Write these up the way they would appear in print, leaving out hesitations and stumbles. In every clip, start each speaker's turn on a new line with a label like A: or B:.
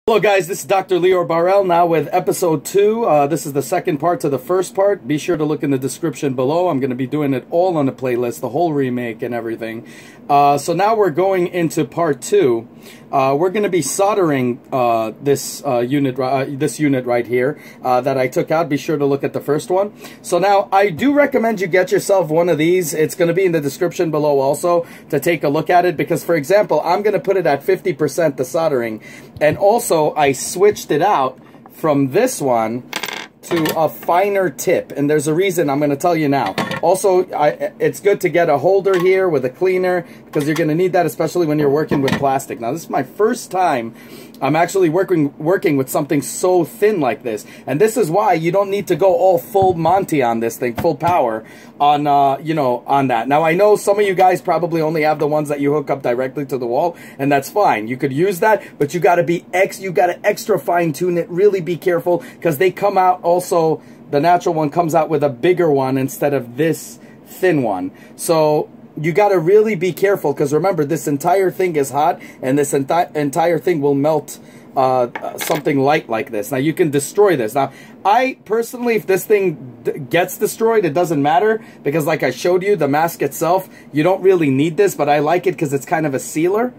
A: Hello guys, this is Dr. Leor Barrell now with episode 2. This is the second part to the first part. Be sure to look in the description below. I'm going to be doing it all on the playlist, the whole remake and everything. So now we're going into part 2. We're going to be soldering this unit right here that I took out. Be sure to look at the first one. So now I do recommend you get yourself one of these. It's going to be in the description below also to take a look at it because, for example, I'm going to put it at 50% the soldering, and also I switched it out from this one to a finer tip, and there's a reason I'm going to tell you now. Also, it's good to get a holder here with a cleaner because you're going to need that, especially when you're working with plastic. Now, this is my first time I'm actually working with something so thin like this, and this is why you don't need to go all full Monty on this thing, full power on on that. Now, I know some of you guys probably only have the ones that you hook up directly to the wall, and that's fine. You could use that, but you got to extra fine tune it. Really be careful because they come out also. The natural one comes out with a bigger one instead of this thin one. So you got to really be careful because remember, this entire thing is hot and this entire thing will melt something light like this. Now, you can destroy this. Now, I personally, if this thing gets destroyed, it doesn't matter because like I showed you, the mask itself, you don't really need this, but I like it because it's kind of a sealer.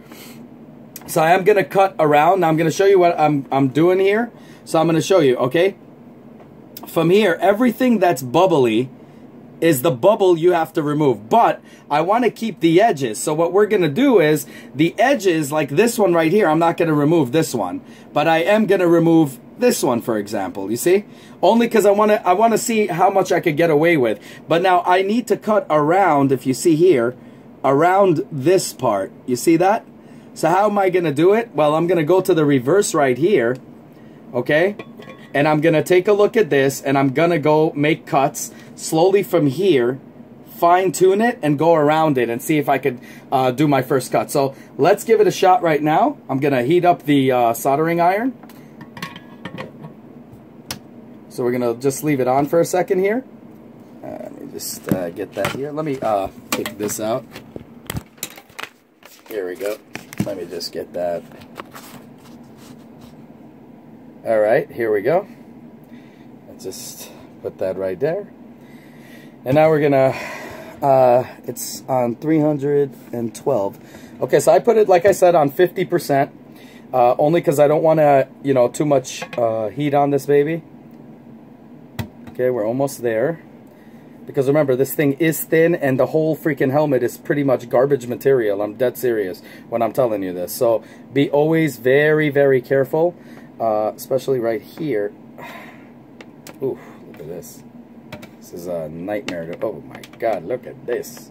A: So I am going to cut around. Now, I'm going to show you what I'm doing here. So I'm going to show you, okay? From here, everything that's bubbly is the bubble you have to remove. But I want to keep the edges. So what we're going to do is the edges, like this one right here, I'm not going to remove this one. But I am going to remove this one, for example. You see? Only because I want to see how much I could get away with. But now I need to cut around, if you see here, around this part. You see that? So how am I going to do it? Well, I'm going to go to the reverse right here. Okay? And I'm going to take a look at this, and I'm going to go make cuts slowly from here, fine-tune it, and go around it and see if I could do my first cut. So let's give it a shot right now. I'm going to heat up the soldering iron. So we're going to just leave it on for a second here. Let me just get that here. Let me take this out. Here we go. Let me just get that. All right, here we go. Let's just put that right there. And now we're gonna, it's on 312. Okay, so I put it, like I said, on 50%, only because I don't want to, too much heat on this baby. Okay, we're almost there. Because remember, this thing is thin, and the whole freaking helmet is pretty much garbage material. I'm dead serious when I'm telling you this. So be always very, very careful. Especially right here. Ooh, look at this. This is a nightmare. Oh my God, look at this.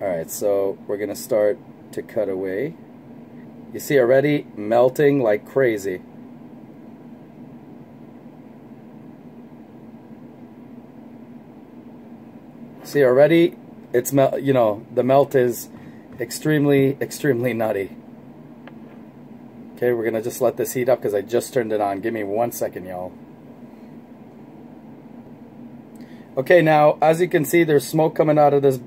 A: Alright, so we're going to start to cut away. You see already melting like crazy. See already, it's the melt is extremely, extremely nutty. Okay, we're going to just let this heat up because I just turned it on. Give me 1 second, y'all. Okay, now, as you can see, there's smoke coming out of this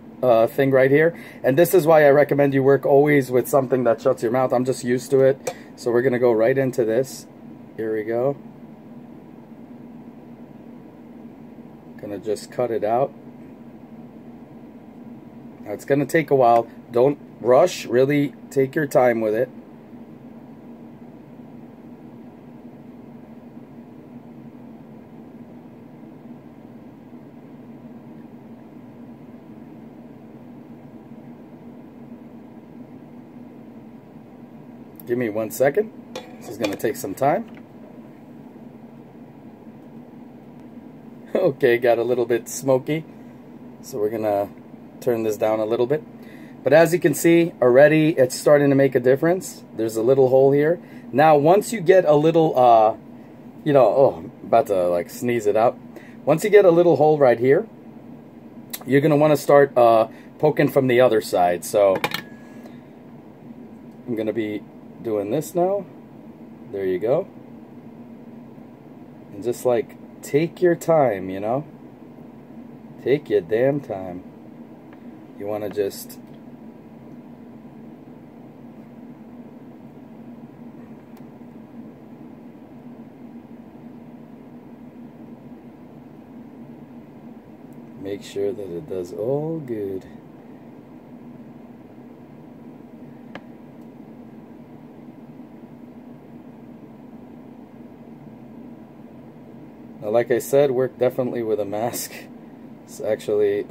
A: thing right here. And this is why I recommend you work always with something that shuts your mouth. I'm just used to it. So we're going to go right into this. Here we go. Going to just cut it out. Now, it's going to take a while. Don't rush. Really take your time with it. Give me 1 second. This is going to take some time. Okay, got a little bit smoky. So we're going to turn this down a little bit. But as you can see, already it's starting to make a difference. There's a little hole here. Now, once you get a little, oh, I'm about to like sneeze it out. Once you get a little hole right here, you're going to want to start poking from the other side. So I'm going to be doing this now. There you go. And just like take your time, take your damn time. You want to just make sure that it does all good. Now, like I said, work definitely with a mask. It's actually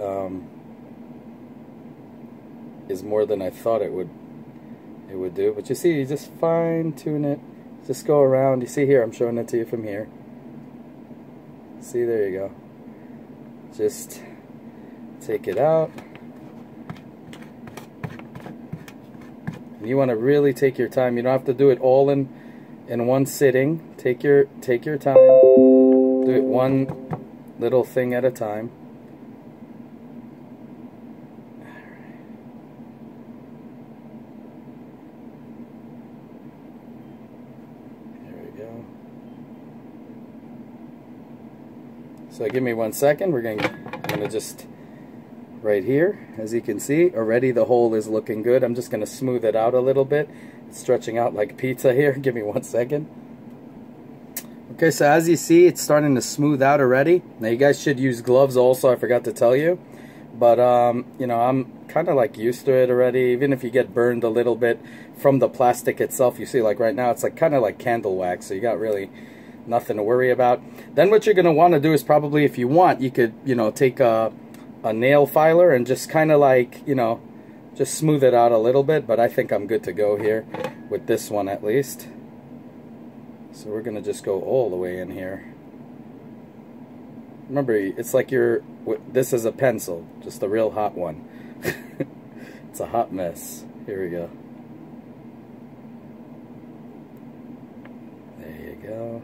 A: is more than I thought it would do. But you see, you just fine tune it. Just go around. You see here, I'm showing it to you from here. See, there you go. Just take it out. And you want to really take your time. You don't have to do it all in one sitting. Take your time. Do it one little thing at a time. So give me 1 second. I'm gonna just right here, as you can see, already the hole is looking good. I'm just gonna smooth it out a little bit. It's stretching out like pizza here. Give me 1 second. Okay, so as you see, it's starting to smooth out already. Now you guys should use gloves also. I forgot to tell you, but you know, I'm kind of like used to it already. Even if you get burned a little bit from the plastic itself, you see, like right now, it's like kind of like candle wax. So you got really nothing to worry about. Then what you're going to want to do is probably, if you want, you could, you know, take a nail filer and just kind of like, you know, just smooth it out a little bit. But I think I'm good to go here with this one at least. So we're going to just go all the way in here. Remember, it's like this is a pencil, just a real hot one. It's a hot mess. Here we go. There you go.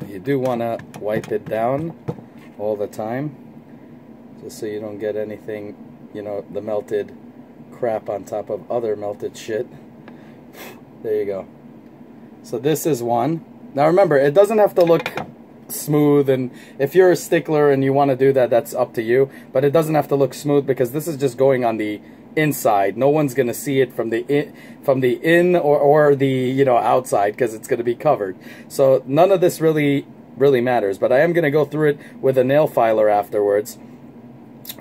A: You do want to wipe it down all the time, just so you don't get anything, you know, the melted crap on top of other melted shit. There you go. So this is one. Now remember, it doesn't have to look smooth, and if you're a stickler and you want to do that, that's up to you, but it doesn't have to look smooth because this is just going on the inside. No one's gonna see it from the in or the, you know, outside, because it's gonna be covered. So none of this really matters. But I am gonna go through it with a nail filer afterwards,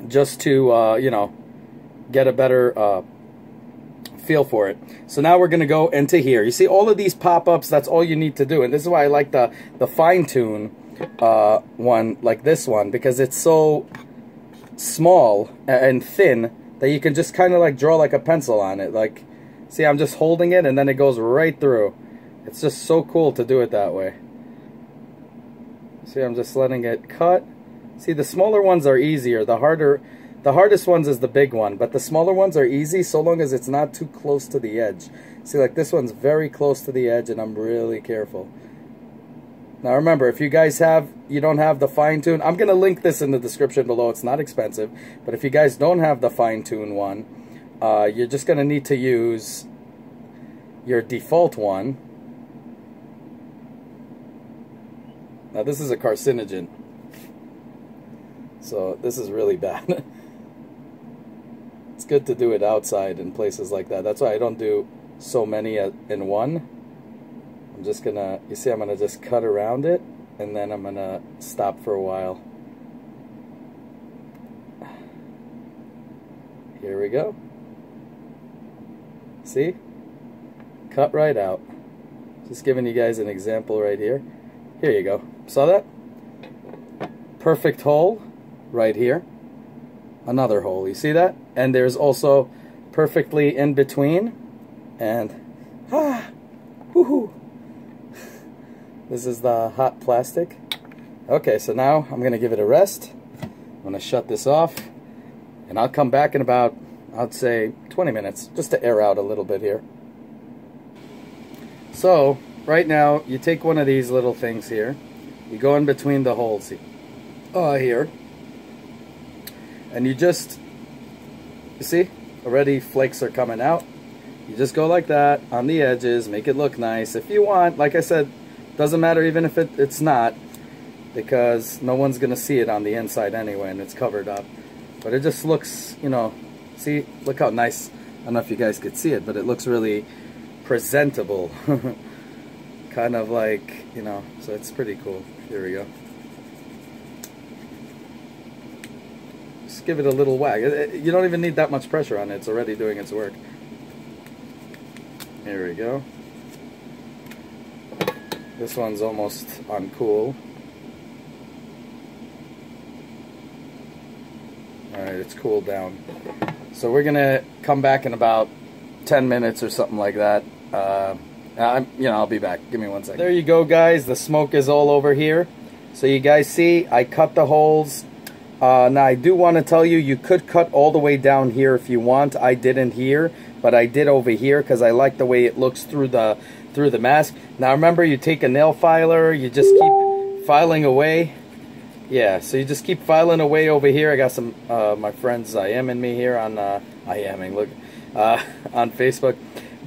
A: just to you know, get a better feel for it. So now we're gonna go into here. You see all of these pop-ups. That's all you need to do, and this is why I like the fine tune one, like this one, because it's so small and thin that you can just kind of like draw like a pencil on it. Like, see, I'm just holding it and then it goes right through. It's just so cool to do it that way. See, I'm just letting it cut. See, the smaller ones are easier. The hardest ones is the big one, but the smaller ones are easy so long as it's not too close to the edge. See, like this one's very close to the edge, and I'm really careful. Now remember, if you guys don't have the fine tune, I'm gonna link this in the description below. It's not expensive, but if you guys don't have the fine tune one, you're just gonna need to use your default one. Now this is a carcinogen, so this is really bad. It's good to do it outside in places like that. That's why I don't do so many in one. I'm just gonna, you see, I'm gonna just cut around it, and then I'm gonna stop for a while. Here we go. See? Cut right out. Just giving you guys an example right here. Here you go. Saw that? Perfect hole right here. Another hole. You see that? And there's also perfectly in between. And woohoo! This is the hot plastic. Okay, so now I'm gonna give it a rest. I'm gonna shut this off, and I'll come back in about, I'd say, 20 minutes, just to air out a little bit here. So right now, you take one of these little things here, you go in between the holes here, and you see, already flakes are coming out. You just go like that on the edges, make it look nice. If you want, like I said, doesn't matter even if it's not, because no one's gonna see it on the inside anyway, and it's covered up. But it just looks, you know, see, look how nice. I don't know if you guys could see it, but it looks really presentable. Kind of like, you know, so it's pretty cool. Here we go. just give it a little whack. You don't even need that much pressure on it. It's already doing its work. Here we go. This one's almost uncool. Alright, it's cooled down. So we're gonna come back in about 10 minutes or something like that. I'll be back. Give me 1 second. There you go, guys. The smoke is all over here. So you guys see, I cut the holes. Now I do want to tell you, you could cut all the way down here if you want. I didn't here, but I did over here because I like the way it looks through the mask. Now remember, you take a nail filer, you just keep filing away. Yeah, so you just keep filing away over here. I got some my friends IMing me here on on Facebook.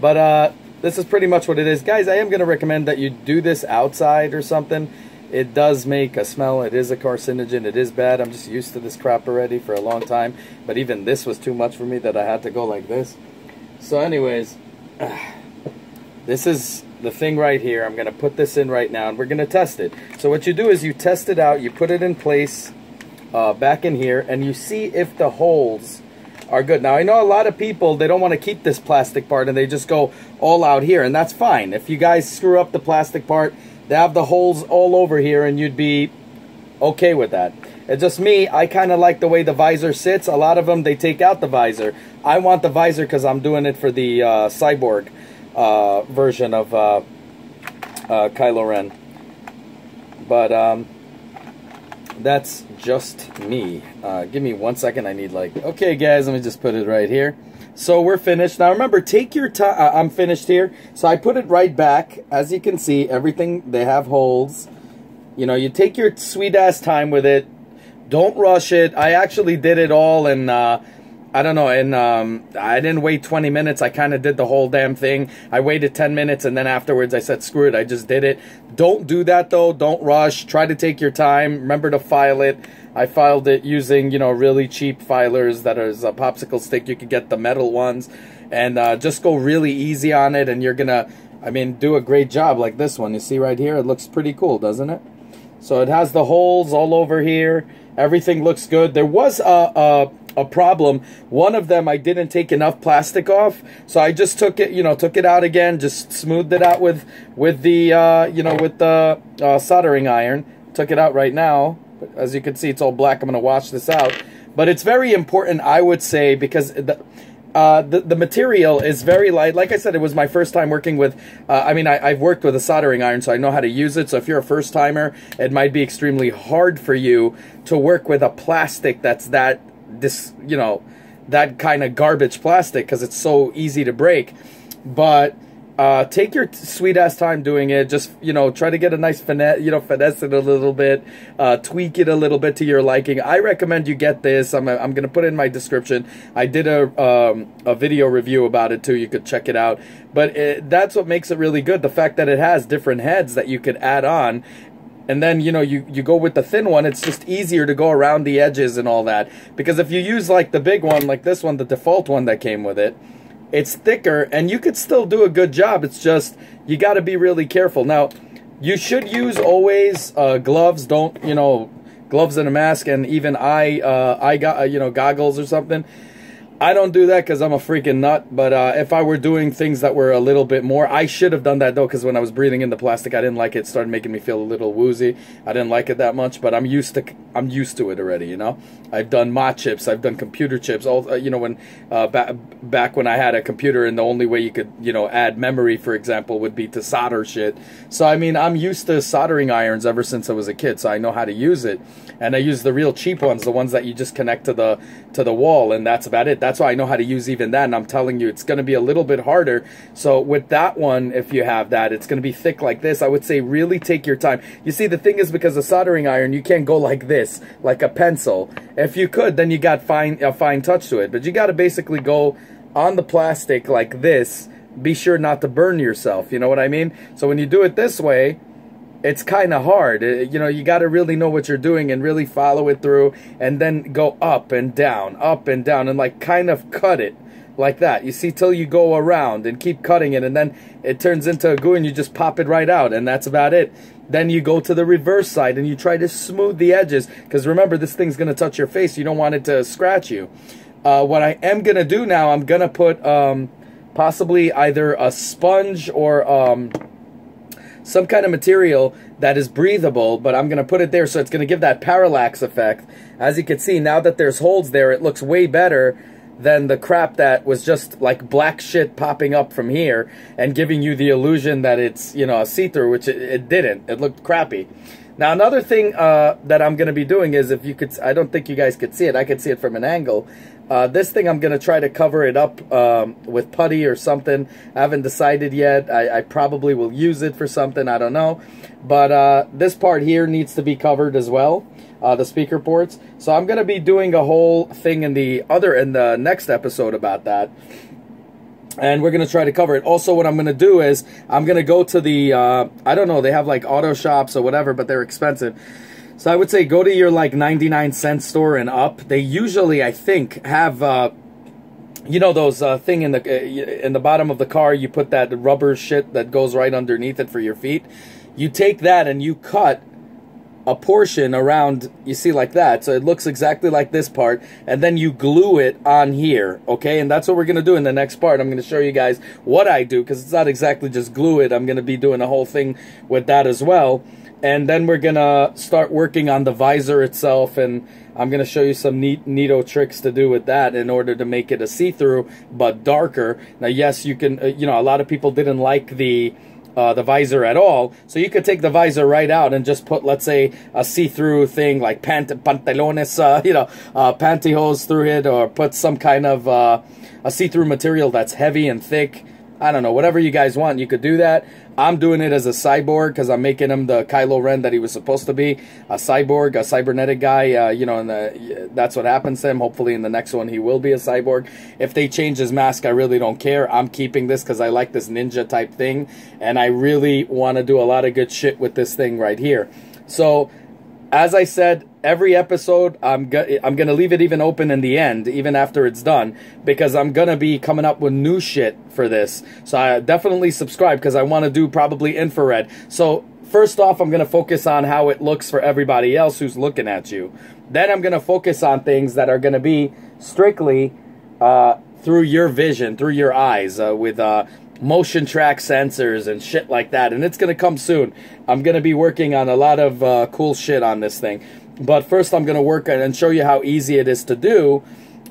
A: But this is pretty much what it is, guys. I am going to recommend that you do this outside or something. It does make a smell. It is a carcinogen. It is bad. I'm just used to this crap already for a long time. But even this was too much for me that I had to go like this. So anyways, this is the thing right here. I'm going to put this in right now, and we're going to test it. So what you do is you test it out. You put it in place back in here, and you see if the holes are good. Now, I know a lot of people, they don't want to keep this plastic part, and they just go all out here, and that's fine. If you guys screw up the plastic part, they have the holes all over here, and you'd be okay with that. It's just me, I kind of like the way the visor sits. A lot of them, they take out the visor. I want the visor because I'm doing it for the cyborg version of Kylo Ren. But that's just me. Give me 1 second. I need okay, guys, let me just put it right here. So we're finished. Now remember, take your time. I'm finished here. So I put it right back. As you can see, everything, they have holes. You know, you take your sweet ass time with it. Don't rush it. I actually did it all in, I don't know, I didn't wait 20 minutes. I kind of did the whole damn thing. I waited 10 minutes, and then afterwards I said, screw it, I just did it. Don't do that, though. Don't rush. Try to take your time. Remember to file it. I filed it using, you know, really cheap filers that is a popsicle stick. You could get the metal ones. And just go really easy on it, and you're going to, I mean, do a great job like this one. You see right here? It looks pretty cool, doesn't it? So it has the holes all over here. Everything looks good. There was a problem. One of them, I didn't take enough plastic off, so I just took it, you know, took it out again, just smoothed it out with the, you know, with the soldering iron. Took it out right now. As you can see, it's all black. I'm going to wash this out. But it's very important, I would say, because the material is very light. Like I said, it was my first time working with, I mean, I've worked with a soldering iron, so I know how to use it. So if you're a first timer, it might be extremely hard for you to work with a plastic that's you know, that kind of garbage plastic, because it's so easy to break. But take your sweet ass time doing it. Just, you know, try to get a nice finesse, you know, finesse it a little bit, tweak it a little bit to your liking. I recommend you get this. I'm gonna put it in my description. I did a video review about it too. You could check it out. But that's what makes it really good. The fact that it has different heads that you could add on. And then, you know, you go with the thin one, it's just easier to go around the edges and all that. Because if you use, like, the big one, like this one, the default one that came with it, it's thicker, and you could still do a good job. It's just, you got to be really careful. Now, you should use always gloves. Don't, you know, gloves and a mask, and even I got, you know, goggles or something. I don't do that because I'm a freaking nut, but if I were doing things that were a little bit more, I should have done that though, because when I was breathing in the plastic, I didn't like it. It started making me feel a little woozy. I didn't like it that much, but I'm used to it already, you know. I've done mod chips, I've done computer chips, all you know, when back when I had a computer, and the only way you could, you know, add memory, for example, would be to solder shit. So I mean, I'm used to soldering irons ever since I was a kid, so I know how to use it. And I use the real cheap ones, the ones that you just connect to the wall, and that's about it. That's why I know how to use even that, and I'm telling you, it's going to be a little bit harder. So with that one, if you have that, it's going to be thick like this. I would say really take your time. You see, the thing is, because a soldering iron, you can't go like this, like a pencil. If you could, then you got a fine touch to it. But you got to basically go on the plastic like this. Be sure not to burn yourself, you know what I mean? So when you do it this way, it's kind of hard. You know, you got to really know what you're doing and really follow it through, and then go up and down, and like kind of cut it like that. You see, till you go around and keep cutting it, and then it turns into a goo and you just pop it right out, and that's about it. Then you go to the reverse side and you try to smooth the edges, because remember, this thing's going to touch your face. You don't want it to scratch you. What I am going to do now, I'm going to put possibly either a sponge or some kind of material that is breathable, but I'm going to put it there so it's going to give that parallax effect. As you can see, now that there's holes there, it looks way better than the crap that was just like black shit popping up from here and giving you the illusion that it's, you know, a see-through, which it didn't. It looked crappy. Now, another thing that I'm going to be doing is, if you could, I don't think you guys could see it. I could see it from an angle. This thing, I'm going to try to cover it up with putty or something. I haven't decided yet. I probably will use it for something. I don't know. But this part here needs to be covered as well, the speaker ports. So I'm going to be doing a whole thing in the next episode about that. And we're going to try to cover it. Also, what I'm going to do is, I'm going to go to the, I don't know, they have like auto shops or whatever, but they're expensive. So I would say go to your like 99-cent store and up. They usually, I think, have, you know, those thing in the bottom of the car, you put that rubber shit that goes right underneath it for your feet. You take that and you cut a portion around, you see, like that, so it looks exactly like this part, and then you glue it on here, okay? And that's what we're going to do in the next part. I'm going to show you guys what I do, because it's not exactly just glue it. I'm going to be doing a whole thing with that as well. And then we're going to start working on the visor itself, and I'm going to show you some neato tricks to do with that in order to make it a see-through, but darker. Now, yes, you can, you know, a lot of people didn't like the visor at all, so you could take the visor right out and just put, let's say, a see-through thing like pantalones, you know, pantyhose through it, or put some kind of a see-through material that's heavy and thick. I don't know, whatever you guys want, you could do that. I'm doing it as a cyborg because I'm making him the Kylo Ren that he was supposed to be, a cyborg, a cybernetic guy, you know, and that's what happens to him. Hopefully in the next one he will be a cyborg. If they change his mask, I really don't care. I'm keeping this because I like this ninja type thing, and I really want to do a lot of good shit with this thing right here. So, as I said, every episode, I'm going to leave it even open in the end, even after it's done, because I'm going to be coming up with new shit for this. So I definitely subscribe, because I want to do probably infrared. So first off, I'm going to focus on how it looks for everybody else who's looking at you. Then I'm going to focus on things that are going to be strictly through your vision, through your eyes, with motion track sensors and shit like that. And it's going to come soon. I'm going to be working on a lot of cool shit on this thing. But first I'm going to work on and show you how easy it is to do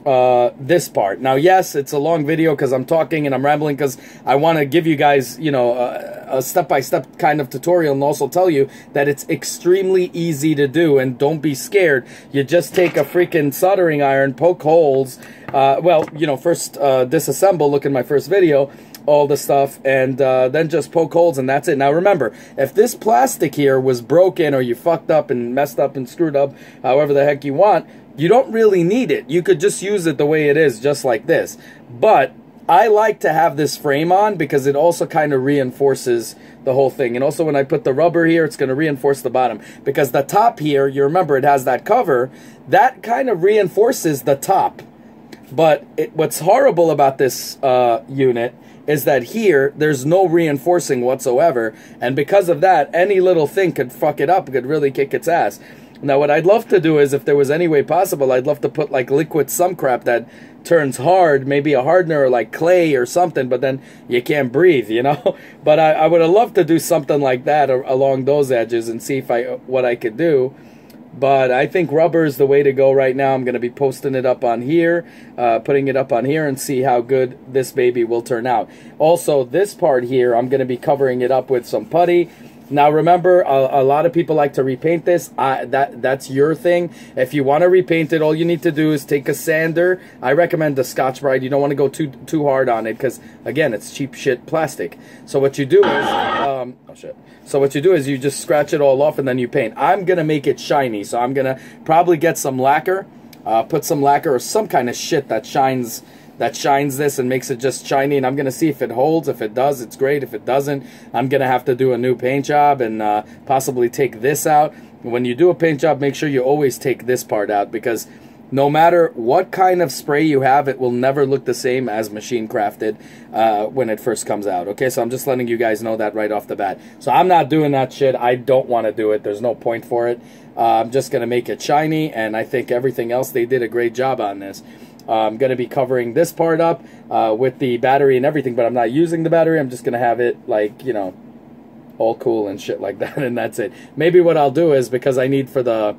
A: this part. Now, yes, it's a long video because I'm talking and I'm rambling because I want to give you guys, you know, a step-by-step kind of tutorial, and also tell you that it's extremely easy to do, and don't be scared. You just take a freaking soldering iron, poke holes, well, you know, first disassemble, look at my first video, all the stuff, and then just poke holes, and that's it. Now remember, if this plastic here was broken, or you fucked up and messed up and screwed up, however the heck you want, you don't really need it. You could just use it the way it is, just like this. But I like to have this frame on because it also kind of reinforces the whole thing. And also when I put the rubber here, it's going to reinforce the bottom. Because the top here, you remember it has that cover, that kind of reinforces the top. But what's horrible about this unit is that here, there's no reinforcing whatsoever. And because of that, any little thing could fuck it up, could really kick its ass. Now, what I'd love to do is, if there was any way possible, I'd love to put like liquid some crap that turns hard, maybe a hardener or like clay or something, but then you can't breathe, you know? But I would have loved to do something like that along those edges and see what I could do. But I think rubber is the way to go right now. I'm going to be posting it up on here, putting it up on here, and see how good this baby will turn out. Also, this part here, I'm going to be covering it up with some putty. Now remember, a lot of people like to repaint this. That's your thing. If you want to repaint it, all you need to do is take a sander. I recommend the Scotch-Brite. You don't want to go too hard on it because, again, it's cheap shit plastic. So what you do is, oh shit. So what you do is you just scratch it all off and then you paint. I'm gonna make it shiny, so I'm gonna probably get some lacquer, put some lacquer or some kind of shit that shines this and makes it just shiny, and I'm going to see if it holds. If it does, it's great. If it doesn't, I'm going to have to do a new paint job and possibly take this out. When you do a paint job, make sure you always take this part out, because no matter what kind of spray you have, it will never look the same as machine crafted when it first comes out. Okay, so I'm just letting you guys know that right off the bat. So I'm not doing that shit. I don't want to do it. There's no point for it. I'm just going to make it shiny, and I think everything else, they did a great job on this. I'm going to be covering this part up with the battery and everything, but I'm not using the battery. I'm just going to have it, like, you know, all cool and shit like that, and that's it. Maybe what I'll do is, because I need for the,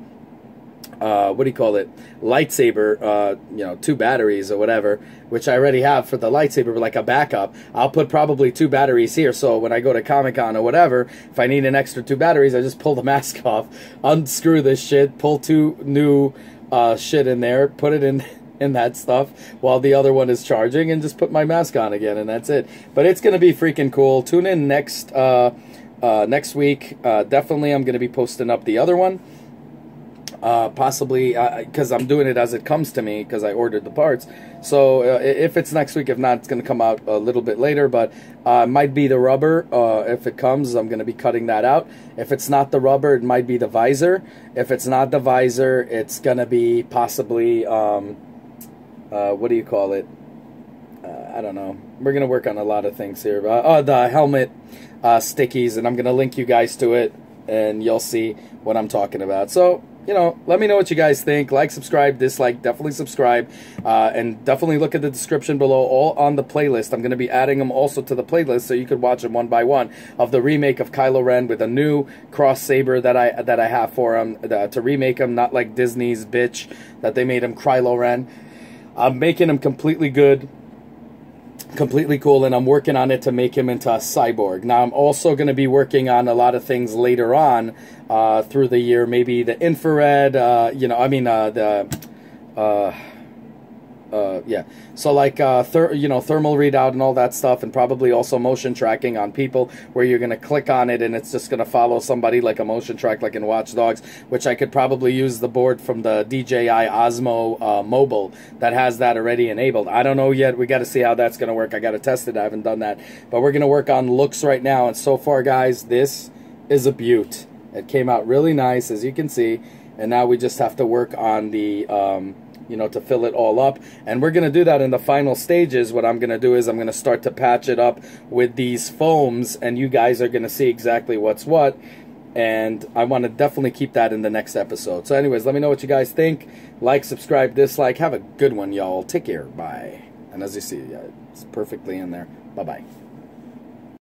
A: what do you call it, lightsaber, you know, 2 batteries or whatever, which I already have for the lightsaber, but like a backup, I'll put probably 2 batteries here, so when I go to Comic-Con or whatever, if I need an extra 2 batteries, I just pull the mask off, unscrew this shit, pull 2 new shit in there, put it in that stuff while the other one is charging, and just put my mask on again, and that's it. But it's going to be freaking cool. Tune in next week. Definitely I'm going to be posting up the other one. Possibly because I'm doing it as it comes to me, because I ordered the parts. So if it's next week, if not, it's going to come out a little bit later, but it might be the rubber. If it comes, I'm going to be cutting that out. If it's not the rubber, it might be the visor. If it's not the visor, it's going to be possibly, what do you call it? I don't know. We're going to work on a lot of things here. The helmet stickies, and I'm going to link you guys to it, and you'll see what I'm talking about. So, you know, let me know what you guys think. Like, subscribe, dislike, definitely subscribe. And definitely look at the description below, all on the playlist. I'm going to be adding them also to the playlist so you could watch them one by one, of the remake of Kylo Ren with a new cross saber that I have for him, to remake him, not like Disney's bitch that they made him Kylo Ren. I'm making him completely good, completely cool, and I'm working on it to make him into a cyborg. Now, I'm also going to be working on a lot of things later on through the year, maybe the infrared, you know, I mean, yeah, so like, you know, thermal readout and all that stuff, and probably also motion tracking on people, where you're going to click on it and it's just going to follow somebody, like a motion track, like in Watch Dogs, which I could probably use the board from the DJI Osmo Mobile that has that already enabled. I don't know yet. We got to see how that's going to work. I got to test it. I haven't done that, but we're going to work on looks right now, and so far, guys, this is a beaut. It came out really nice, as you can see, and now we just have to work on the, you know, to fill it all up. And we're going to do that in the final stages. What I'm going to do is I'm going to start to patch it up with these foams, and you guys are going to see exactly what's what. And I want to definitely keep that in the next episode. So anyways, let me know what you guys think. Like, subscribe, dislike. Have a good one, y'all. Take care. Bye. And as you see, yeah, it's perfectly in there. Bye-bye.